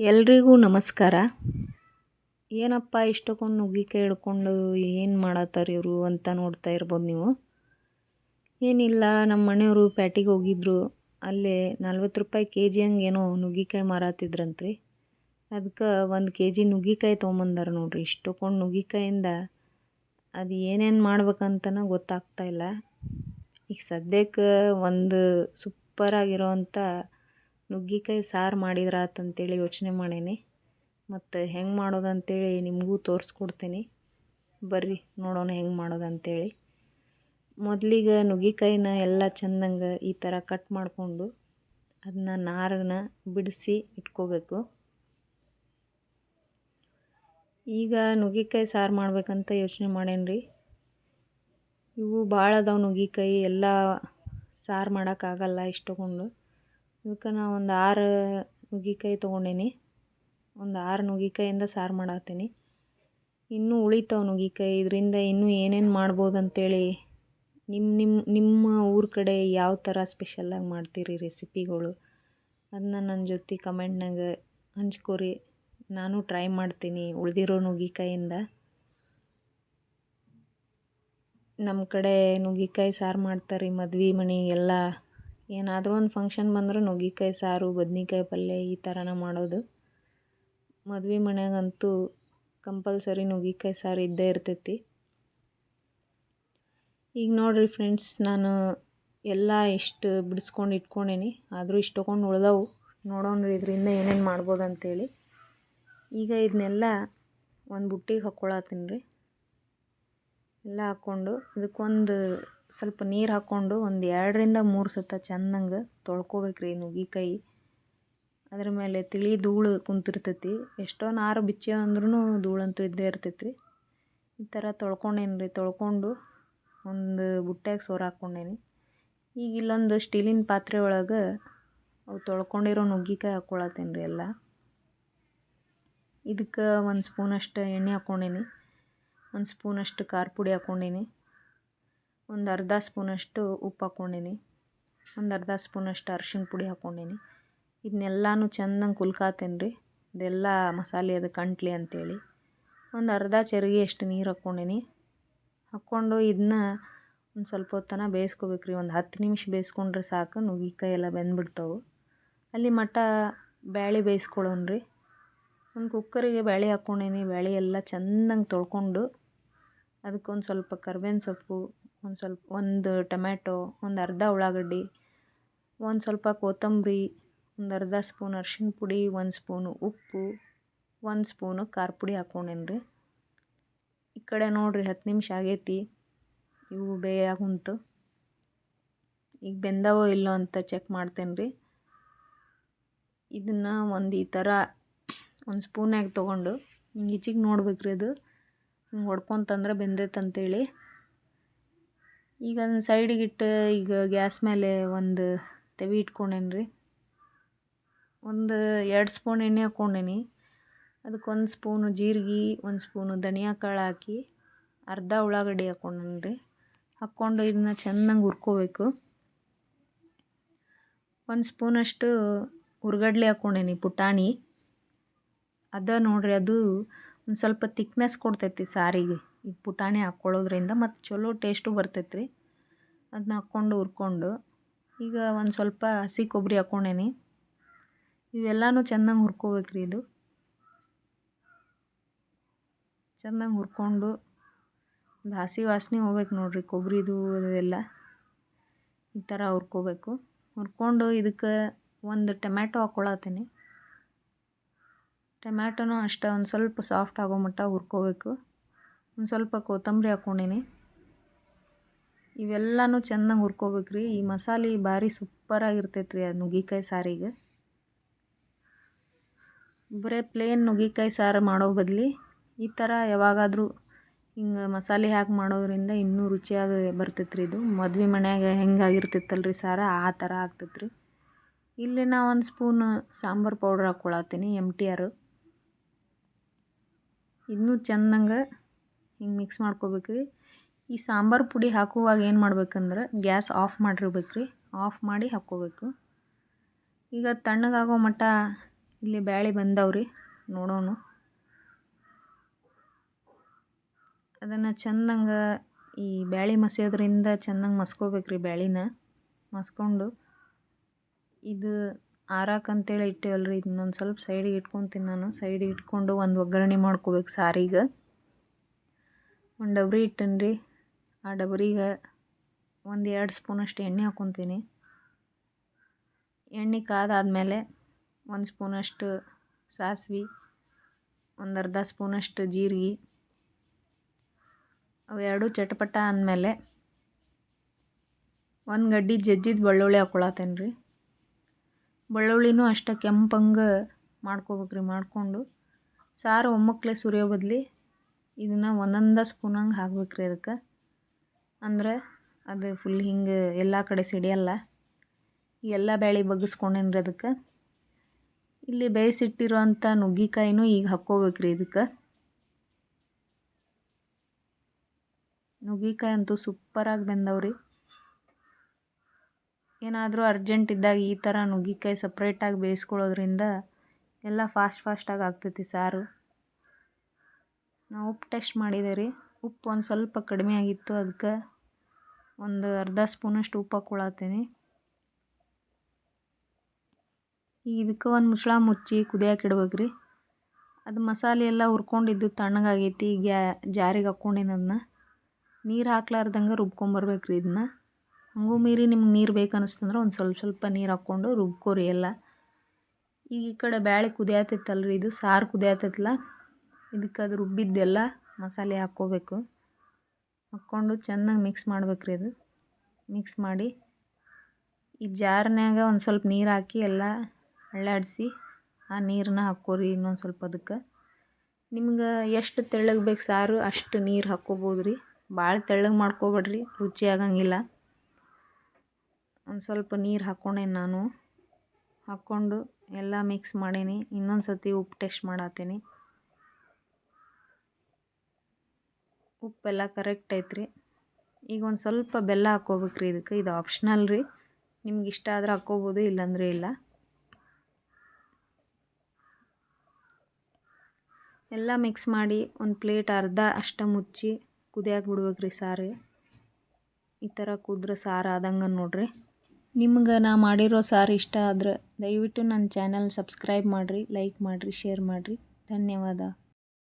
ಎಲ್ರಿಗೂ ನಮಸ್ಕಾರ. ಏನಪ್ಪ ಇಷ್ಟಕ್ಕೊಂದು ನುಗ್ಗಿಕಾಯಿ ಹಿಡ್ಕೊಂಡು ಏನು ಮಾಡತ್ತಾರ ಇವರು ಅಂತ ನೋಡ್ತಾ ಇರ್ಬೋದು ನೀವು. ಏನಿಲ್ಲ, ನಮ್ಮ ಮನೆಯವರು ಪ್ಯಾಟಿಗೆ ಹೋಗಿದ್ರು. ಅಲ್ಲೇ 40 ರೂಪಾಯಿ KG ಹಂಗೆ ಏನೋ ನುಗ್ಗಿಕಾಯಿ ಮಾರಾತಿದ್ರಂತ್ರಿ. ಅದಕ್ಕೆ 1 KG ನುಗ್ಗಿಕಾಯಿ ತೊಗೊಂಬಂದಾರ ನೋಡ್ರಿ. ಇಷ್ಟಕ್ಕೊಂದು ನುಗ್ಗಿಕಾಯಿಂದ ಅದು ಏನೇನು ಮಾಡ್ಬೇಕಂತನ ಗೊತ್ತಾಗ್ತಾ ಇಲ್ಲ. ಈಗ ಸದ್ಯಕ್ಕೆ ಒಂದು ಸೂಪರಾಗಿರೋವಂಥ ನುಗ್ಗಿಕಾಯಿ ಸಾರು ಮಾಡಿದ್ರಾತಂತೇಳಿ ಯೋಚನೆ ಮಾಡೀನಿ. ಮತ್ತು ಹೆಂಗೆ ಮಾಡೋದಂತೇಳಿ ನಿಮಗೂ ತೋರಿಸ್ಕೊಡ್ತೀನಿ. ಬರ್ರಿ ನೋಡೋಣ ಹೆಂಗೆ ಮಾಡೋದಂತೇಳಿ. ಮೊದಲಿಗೆ ನುಗ್ಗಿಕಾಯಿನ ಎಲ್ಲ ಚೆಂದಂಗೆ ಈ ಥರ ಕಟ್ ಮಾಡಿಕೊಂಡು ಅದನ್ನ ನಾರನ್ನ ಬಿಡಿಸಿ ಇಟ್ಕೋಬೇಕು. ಈಗ ನುಗ್ಗಿಕಾಯಿ ಸಾರು ಮಾಡ್ಬೇಕಂತ ಯೋಚನೆ ಮಾಡೇನ್ರಿ. ಇವು ಭಾಳ ಅದಾವೆ ನುಗ್ಗಿಕಾಯಿ, ಎಲ್ಲ ಸಾರು ಮಾಡೋಕ್ಕಾಗಲ್ಲ ಇಷ್ಟಕ್ಕೊಂದು. ಅದಕ್ಕೆ ನಾ ಒಂದು 6 ನುಗ್ಗಿಕಾಯಿ ತೊಗೊಂಡೇನಿ. ಒಂದು 6 ನುಗ್ಗಿಕಾಯಿಂದ ಸಾರು ಮಾಡತ್ತೀನಿ. ಇನ್ನೂ ಉಳಿತಾವೆ ನುಗ್ಗಿಕಾಯಿ. ಇದರಿಂದ ಇನ್ನೂ ಏನೇನು ಮಾಡ್ಬೋದು ಅಂತೇಳಿ ನಿಮ್ಮ ಊರ ಕಡೆ ಯಾವ ಥರ ಸ್ಪೆಷಲಾಗಿ ಮಾಡ್ತೀರಿ ರೆಸಿಪಿಗಳು ಅದನ್ನ ನನ್ನ ಜೊತೆ ಕಮೆಂಟ್ನಾಗ ಹಂಚ್ಕೋರಿ. ನಾನು ಟ್ರೈ ಮಾಡ್ತೀನಿ ಉಳಿದಿರೋ ನುಗ್ಗಿಕಾಯಿಂದ. ನಮ್ಮ ಕಡೆ ನುಗ್ಗಿಕಾಯಿ ಸಾರು ಮಾಡ್ತಾರೆ ಮದ್ವೆ ಮನೆಗೆಲ್ಲ. ಏನಾದರೂ ಒಂದು ಫಂಕ್ಷನ್ ಬಂದ್ರೆ ನುಗ್ಗಿಕಾಯಿ ಸಾರು, ಬದ್ನಿಕಾಯಿ ಪಲ್ಯ ಈ ಥರನ ಮಾಡೋದು. ಮದ್ವೆ ಮನೆಯಾಗಂತೂ ಕಂಪಲ್ಸರಿ ನುಗ್ಗಿಕಾಯಿ ಸಾರು ಇದ್ದೇ ಇರ್ತೈತಿ. ಈಗ ನೋಡಿರಿ ಫ್ರೆಂಡ್ಸ್, ನಾನು ಎಲ್ಲ ಇಷ್ಟು ಬಿಡಿಸ್ಕೊಂಡು ಇಟ್ಕೊಂಡೇನಿ. ಆದರೂ ಇಷ್ಟೊಂದು ಉಳ್ದವು. ನೋಡೋಣ್ರಿ ಇದರಿಂದ ಏನೇನು ಮಾಡ್ಬೋದು ಅಂತೇಳಿ. ಈಗ ಇದನ್ನೆಲ್ಲ ಒಂದು ಬುಟ್ಟಿಗೆ ಹಾಕ್ಕೊಳತ್ತೀನಿ ರೀ. ಎಲ್ಲ ಹಾಕ್ಕೊಂಡು ಇದಕ್ಕೊಂದು ಸ್ವಲ್ಪ ನೀರು ಹಾಕ್ಕೊಂಡು ಒಂದು 2ರಿಂದ 3 ಸತ ಚೆಂದಂಗೆ ತೊಳ್ಕೊಬೇಕ್ರಿ ನುಗ್ಗಿಕಾಯಿ. ಅದ್ರ ಮೇಲೆ ತಿಳಿ ಧೂಳು ಕುಂತಿರ್ತೈತಿ. ಎಷ್ಟೋ ನಾರು ಬಿಚ್ಚೆ ಅಂದ್ರೂ ಧೂಳಂತೂ ಇದ್ದೇ ಇರ್ತೈತಿ. ಈ ಥರ ತೊಳ್ಕೊಂಡೇನಿ. ತೊಳ್ಕೊಂಡು ಒಂದು ಬುಟ್ಟ್ಯಾಗ ಸೋರು ಹಾಕ್ಕೊಂಡೇನಿ. ಈಗ ಇಲ್ಲೊಂದು ಸ್ಟೀಲಿನ ಪಾತ್ರೆ ಒಳಗೆ ಅವು ತೊಳ್ಕೊಂಡಿರೋ ನುಗ್ಗಿಕಾಯಿ ಹಾಕ್ಕೊಳತ್ತೀನಿ ರೀ ಎಲ್ಲ. ಇದಕ್ಕೆ 1 ಸ್ಪೂನಷ್ಟು ಎಣ್ಣೆ ಹಾಕ್ಕೊಂಡೇನಿ. 1 ಸ್ಪೂನಷ್ಟು ಖಾರ ಪುಡಿ ಹಾಕ್ಕೊಂಡೇನಿ. ಒಂದು ಅರ್ಧ ಸ್ಪೂನಷ್ಟು ಉಪ್ಪು ಹಾಕ್ಕೊಂಡೇನಿ. ಒಂದು ಅರ್ಧ ಸ್ಪೂನಷ್ಟು ಅರ್ಶಿಣ ಪುಡಿ ಹಾಕ್ಕೊಂಡೇನಿ. ಇದನ್ನೆಲ್ಲನೂ ಚೆಂದಂಗೆ ಕುಲ್ಕಾತೇನೆ ರೀ. ಇದೆಲ್ಲ ಮಸಾಲೆ ಅದಕ್ಕೆ ಅಂಟ್ಲಿ ಅಂತೇಳಿ. ಒಂದು ಅರ್ಧ ಚರಿಗೆ ಅಷ್ಟು ನೀರು ಹಾಕ್ಕೊಂಡೇನಿ. ಹಾಕ್ಕೊಂಡು ಇದನ್ನ ಒಂದು ಸ್ವಲ್ಪ ಹೊತ್ತನ ಬೇಯಿಸ್ಕೋಬೇಕ್ರಿ. ಒಂದು 10 ನಿಮಿಷ ಬೇಯಿಸ್ಕೊಂಡ್ರೆ ಸಾಕು, ನುಗ್ಗಿಕಾಯಿ ಎಲ್ಲ ಬೆಂದ್ಬಿಡ್ತಾವೆ. ಅಲ್ಲಿ ಮಟ್ಟ ಬ್ಯಾಳೆ ಬೇಯಿಸ್ಕೊಳ್ಳೋಣ್ರಿ. ಒಂದು ಕುಕ್ಕರಿಗೆ ಬ್ಯಾಳೆ ಹಾಕ್ಕೊಂಡೇನಿ. ಬ್ಯಾಳೆ ಎಲ್ಲ ಚೆಂದಂಗೆ ತೊಳ್ಕೊಂಡು ಅದಕ್ಕೊಂದು ಸ್ವಲ್ಪ ಕರ್ಬೇವಿನ ಸೊಪ್ಪು, ಒಂದು ಟೊಮ್ಯಾಟೊ, ಒಂದು ಅರ್ಧ ಉಳ್ಳಾಗಡ್ಡಿ, ಒಂದು ಸ್ವಲ್ಪ ಕೊತ್ತಂಬರಿ, ಒಂದು ಅರ್ಧ ಸ್ಪೂನ್ ಅರ್ಶಿಣ ಪುಡಿ, 1 ಸ್ಪೂನು ಉಪ್ಪು, 1 ಸ್ಪೂನು ಖಾರ ಪುಡಿ ಹಾಕ್ಕೊಂಡೇನಿ ರೀ. ಈ ಕಡೆ ನೋಡಿರಿ 10 ನಿಮಿಷ ಆಗೈತಿ. ಇವು ಬೇಯಾಗುಂತು. ಈಗ ಬೆಂದವೋ ಇಲ್ಲೋ ಅಂತ ಚೆಕ್ ಮಾಡ್ತೇನೆ ರೀ. ಇದನ್ನು ಒಂದು ಈ ಥರ ಒಂದು ಸ್ಪೂನ್ಯಾಗ ತೊಗೊಂಡು ಹಿಂಗೆ ಈಚಿಗೆ ನೋಡ್ಬೇಕ್ರಿ. ಅದು ಹಿಂಗೆ ಹೊಡ್ಕೊಂತಂದ್ರೆ ಬೆಂದೈತಂತೇಳಿ. ಈಗ ಅದನ್ನ ಸೈಡಿಗಿಟ್ಟು ಈಗ ಗ್ಯಾಸ್ ಮೇಲೆ ಒಂದು ತವಿ ಇಟ್ಕೊಂಡೇನಿ ರೀ. ಒಂದು 2 ಸ್ಪೂನ್ ಎಣ್ಣೆ ಹಾಕ್ಕೊಂಡೇನಿ. ಅದಕ್ಕೆ 1 ಸ್ಪೂನು ಜೀರಿಗೆ, 1 ಸ್ಪೂನು ಧನಿಯಾ ಕಾಳು ಹಾಕಿ ಅರ್ಧ ಉಳ್ಳಾಗಡ್ಡಿ ಹಾಕ್ಕೊಂಡೇನಿ ರೀ. ಹಾಕ್ಕೊಂಡು ಇದನ್ನ ಚೆನ್ನಾಗಿ ಹುರ್ಕೋಬೇಕು. 1 ಸ್ಪೂನಷ್ಟು ಹುರ್ಗಡ್ಲೆ ಹಾಕ್ಕೊಂಡೇನಿ, ಪುಟಾಣಿ. ಅದ ನೋಡ್ರಿ, ಅದು ಒಂದು ಸ್ವಲ್ಪ ತಿಕ್ನೆಸ್ ಕೊಡ್ತೈತಿ ಸಾರಿಗೆ ಈ ಪುಟಾಣಿ ಹಾಕ್ಕೊಳ್ಳೋದ್ರಿಂದ. ಮತ್ತು ಚಲೋ ಟೇಸ್ಟು ಬರ್ತೈತ್ರಿ. ಅದನ್ನ ಹಾಕ್ಕೊಂಡು ಹುರ್ಕೊಂಡು ಈಗ ಒಂದು ಸ್ವಲ್ಪ ಹಸಿ ಕೊಬ್ಬರಿ ಹಾಕ್ಕೊಂಡೇನಿ. ಇವೆಲ್ಲನೂ ಚೆನ್ನಾಗಿ ಹುರ್ಕೋಬೇಕ್ರಿ. ಇದು ಚೆನ್ನಾಗಿ ಹುರ್ಕೊಂಡು ಒಂದು ಹಸಿ ವಾಸನೆ ಹೋಗ್ಬೇಕು ನೋಡ್ರಿ ಕೊಬ್ಬರಿದು ಅದೆಲ್ಲ. ಈ ಥರ ಹುರ್ಕೋಬೇಕು. ಹುರ್ಕೊಂಡು ಇದಕ್ಕೆ ಒಂದು ಟೊಮ್ಯಾಟೊ ಹಾಕ್ಕೊಳತ್ತೀನಿ. ಟೊಮ್ಯಾಟೊನೂ ಅಷ್ಟೇ ಒಂದು ಸ್ವಲ್ಪ ಸಾಫ್ಟ್ ಆಗೋ ಮಟ್ಟ ಹುರ್ಕೋಬೇಕು. ಒಂದು ಸ್ವಲ್ಪ ಕೊತ್ತಂಬರಿ ಹಾಕ್ಕೊಂಡೀನಿ. ಇವೆಲ್ಲನೂ ಚೆನ್ನಾಗಿ ಹುರ್ಕೋಬೇಕ್ರಿ. ಈ ಮಸಾಲೆ ಭಾರಿ ಸೂಪರಾಗಿರ್ತೈತೆ ರೀ ಅದು ನುಗ್ಗಿಕಾಯಿ ಸಾರಿಗೆ. ಬರೀ ಪ್ಲೇನ್ ನುಗ್ಗಿಕಾಯಿ ಸಾರು ಮಾಡೋ ಬದಲಿ ಈ ಥರ ಯಾವಾಗಾದರೂ ಹಿಂಗೆ ಮಸಾಲೆ ಹಾಕಿ ಮಾಡೋದ್ರಿಂದ ಇನ್ನೂ ರುಚಿಯಾಗಿ ಬರ್ತೈತೆ ರೀ. ಇದು ಮದ್ವೆ ಮನ್ಯಾಗ ಹೆಂಗಾಗಿರ್ತೈತಲ್ರಿ ಸಾರು, ಆ ಥರ ಆಗ್ತೈತೆ ರೀ. ಇಲ್ಲಿ ನಾ 1 ಸ್ಪೂನ್ ಸಾಂಬಾರು ಪೌಡ್ರ್ ಹಾಕ್ಕೊಳತ್ತೀನಿ, MTR. ಇನ್ನೂ ಚೆಂದಂಗೆ ಹಿಂಗೆ ಮಿಕ್ಸ್ ಮಾಡ್ಕೋಬೇಕ್ರಿ. ಈ ಸಾಂಬಾರು ಪುಡಿ ಹಾಕುವಾಗ ಏನು ಮಾಡ್ಬೇಕಂದ್ರೆ ಗ್ಯಾಸ್ ಆಫ್ ಮಾಡಿರ್ಬೇಕ್ರಿ. ಆಫ್ ಮಾಡಿ ಹಾಕ್ಕೋಬೇಕು. ಈಗ ತಣ್ಣಗಾಗೋ ಮಟ್ಟ ಇಲ್ಲಿ ಬ್ಯಾಳೆ ಬಂದವ್ರಿ, ನೋಡೋಣ. ಅದನ್ನು ಚೆಂದಂಗೆ ಈ ಬ್ಯಾಳೆ ಮಸಿಯೋದ್ರಿಂದ ಚೆಂದಂಗೆ ಮಸ್ಕೋಬೇಕ್ರಿ. ಬ್ಯಾಳಿನ ಮಸ್ಕೊಂಡು ಇದು ಆರಾಕಂತೇಳಿ ಇಟ್ಟೇವಲ್ರಿ, ಇದನ್ನೊಂದು ಸ್ವಲ್ಪ ಸೈಡಿಗೆ ಇಟ್ಕೊತೀನಿ ನಾನು. ಸೈಡಿಗೆ ಇಟ್ಕೊಂಡು ಒಂದು ಒಗ್ಗರಣೆ ಮಾಡ್ಕೋಬೇಕು ಸಾರಿಗೆ. ಒಂದು ಡಬ್ರಿ ಇಟ್ಟನ್ರಿ. ಆ ಡಬ್ರಿಗೆ 1-2 ಸ್ಪೂನಷ್ಟು ಎಣ್ಣೆ ಹಾಕ್ಕೊತೀನಿ. ಎಣ್ಣೆ ಕಾದಾದ್ಮೇಲೆ 1 ಸ್ಪೂನಷ್ಟು ಸಾಸಿವೆ, ಒಂದು ಅರ್ಧ ಸ್ಪೂನಷ್ಟು ಜೀರಿಗೆ, ಅವೆರಡು ಚಟಪಟ ಅಂದಮೇಲೆ 1 ಗಡ್ಡೆ ಜಜ್ಜಿದ ಬೆಳ್ಳುಳ್ಳಿ ಹಾಕ್ಕೊಳತ್ತೇನೆ ರೀ. ಬೆಳ್ಳುಳ್ಳಿನೂ ಅಷ್ಟೇ ಕೆಂಪಂಗೆ ಮಾಡ್ಕೋಬೇಕ್ರಿ. ಮಾಡಿಕೊಂಡು ಸಾರು ಒಮ್ಮಕ್ಲೆ ಸುರಿಯೋ ಬದಲಿ ಇದನ್ನು ಒಂದೊಂದು ಸ್ಪೂನಂಗೆ ಹಾಕ್ಬೇಕ್ರಿ ಅದಕ್ಕೆ. ಅಂದ್ರೆ ಅದು ಫುಲ್ ಹಿಂಗೆ ಎಲ್ಲ ಕಡೆ ಸಿಡಿಯಲ್ಲ. ಎಲ್ಲ ಬ್ಯಾಳೆ ಬಗ್ಗಿಸ್ಕೊಂಡೇನ್ರಿ ಅದಕ್ಕೆ. ಇಲ್ಲಿ ಬೇಯಿಸಿಟ್ಟಿರೋಂಥ ನುಗ್ಗಿಕಾಯಿನೂ ಈಗ ಹಾಕ್ಕೋಬೇಕ್ರಿ ಇದಕ್ಕೆ. ನುಗ್ಗಿಕಾಯಿ ಅಂತೂ ಸೂಪರಾಗಿ ಬೆಂದವ್ರಿ. ಏನಾದರೂ ಅರ್ಜೆಂಟ್ ಇದ್ದಾಗ ಈ ಥರ ನುಗ್ಗಿಕಾಯಿ ಸಪ್ರೇಟಾಗಿ ಬೇಯಿಸ್ಕೊಳ್ಳೋದ್ರಿಂದ ಎಲ್ಲ ಫಾಸ್ಟಾಗಿ ಆಗ್ತೈತಿ ಸಾರು. ನಾವು ಉಪ್ಪು ಟೆಸ್ಟ್ ಮಾಡಿದೆ ರೀ. ಉಪ್ಪು ಒಂದು ಸ್ವಲ್ಪ ಕಡಿಮೆ ಆಗಿತ್ತು, ಅದಕ್ಕೆ ಒಂದು ಅರ್ಧ ಸ್ಪೂನಷ್ಟು ಉಪ್ಪು ಹಾಕ್ಕೊಳತ್ತೀನಿ. ಈಗ ಇದಕ್ಕೆ ಒಂದು ಮುಚ್ಚಳ ಮುಚ್ಚಿ ಕುದಿಯಕ್ಕೆ ಇಡ್ಬೇಕ್ರಿ. ಅದು ಮಸಾಲೆ ಎಲ್ಲ ಹುರ್ಕೊಂಡಿದ್ದು ತಣ್ಣಗಾಗೈತಿ. ಜಾರಿಗೆ ಹಾಕ್ಕೊಂಡಿನಿ ಅದನ್ನ. ನೀರು ಹಾಕ್ಲಾರ್ದಂಗೆ ರುಬ್ಕೊಂಬರ್ಬೇಕ್ರಿ ಇದನ್ನ. ಹಂಗೂ ಮೀರಿ ನಿಮ್ಗೆ ನೀರು ಬೇಕನ್ನಿಸ್ತಂದ್ರೆ ಒಂದು ಸ್ವಲ್ಪ ನೀರು ಹಾಕ್ಕೊಂಡು ರುಬ್ಕೋರಿ ಎಲ್ಲ. ಈಗ ಈ ಕಡೆ ಬ್ಯಾಳೆ ಕುದಿಯತ್ತೈತಲ್ರಿ, ಇದು ಸಾರು ಕುದಿಯತ್ತೈತಲ್ಲ, ಇದಕ್ಕೆ ಅದು ರುಬ್ಬಿದ್ದೆಲ್ಲ ಮಸಾಲೆ ಹಾಕ್ಕೋಬೇಕು. ಹಾಕ್ಕೊಂಡು ಚೆನ್ನಾಗಿ ಮಿಕ್ಸ್ ಮಾಡ್ಬೇಕ್ರಿ. ಅದು ಮಿಕ್ಸ್ ಮಾಡಿ ಈ ಜಾರ್ನ್ಯಾಗ ಒಂದು ಸ್ವಲ್ಪ ನೀರು ಹಾಕಿ ಎಲ್ಲ ಅಳ್ಳಾಡಿಸಿ ಆ ನೀರನ್ನ ಹಾಕ್ಕೋರಿ ಇನ್ನೊಂದು ಸ್ವಲ್ಪ. ಅದಕ್ಕೆ ನಿಮ್ಗೆ ಎಷ್ಟು ತೆಳ್ಳಗೆ ಬೇಕು ಸಾರು ಅಷ್ಟು ನೀರು ಹಾಕ್ಕೋಬೋದು ರೀ. ಭಾಳ ತೆಳ್ಳಗೆ ಮಾಡ್ಕೋಬೇಡ್ರಿ, ರುಚಿ ಆಗಂಗಿಲ್ಲ. ಒಂದು ಸ್ವಲ್ಪ ನೀರು ಹಾಕ್ಕೊಂಡೇನಿ ನಾನು. ಹಾಕ್ಕೊಂಡು ಎಲ್ಲ ಮಿಕ್ಸ್ ಮಾಡೀನಿ. ಇನ್ನೊಂದು ಸತಿ ಉಪ್ಪು ಟೆಸ್ಟ್ ಮಾಡತ್ತೀನಿ. ಉಪ್ಪೆಲ್ಲ ಕರೆಕ್ಟ್ ಐತ್ರಿ. ಈಗ ಒಂದು ಸ್ವಲ್ಪ ಬೆಲ್ಲ ಹಾಕ್ಕೋಬೇಕ್ರಿ ಇದಕ್ಕೆ. ಇದು ಆಪ್ಷನಲ್ ರೀ, ನಿಮ್ಗೆ ಇಷ್ಟ ಆದ್ರೆ ಹಾಕ್ಕೋಬೋದು, ಇಲ್ಲಾಂದರೆ ಇಲ್ಲ. ಎಲ್ಲ ಮಿಕ್ಸ್ ಮಾಡಿ ಒಂದು ಪ್ಲೇಟ್ ಅರ್ಧ ಅಷ್ಟು ಮುಚ್ಚಿ ಕುದಿಯಕ್ಕೆ ಬಿಡ್ಬೇಕ್ರಿ ಸಾರು. ಈ ಥರ ಕುದ್ರೆ ಸಾರು ಆದಂಗೆ ನೋಡ್ರಿ. ನಿಮ್ಗೆ ನಾ ಮಾಡಿರೋ ಸಾರು ಇಷ್ಟ ಆದ್ರೆ ದಯವಿಟ್ಟು ನನ್ನ ಚಾನಲ್ ಸಬ್ಸ್ಕ್ರೈಬ್ ಮಾಡಿರಿ, ಲೈಕ್ ಮಾಡಿರಿ, ಶೇರ್ ಮಾಡಿರಿ. ಧನ್ಯವಾದ.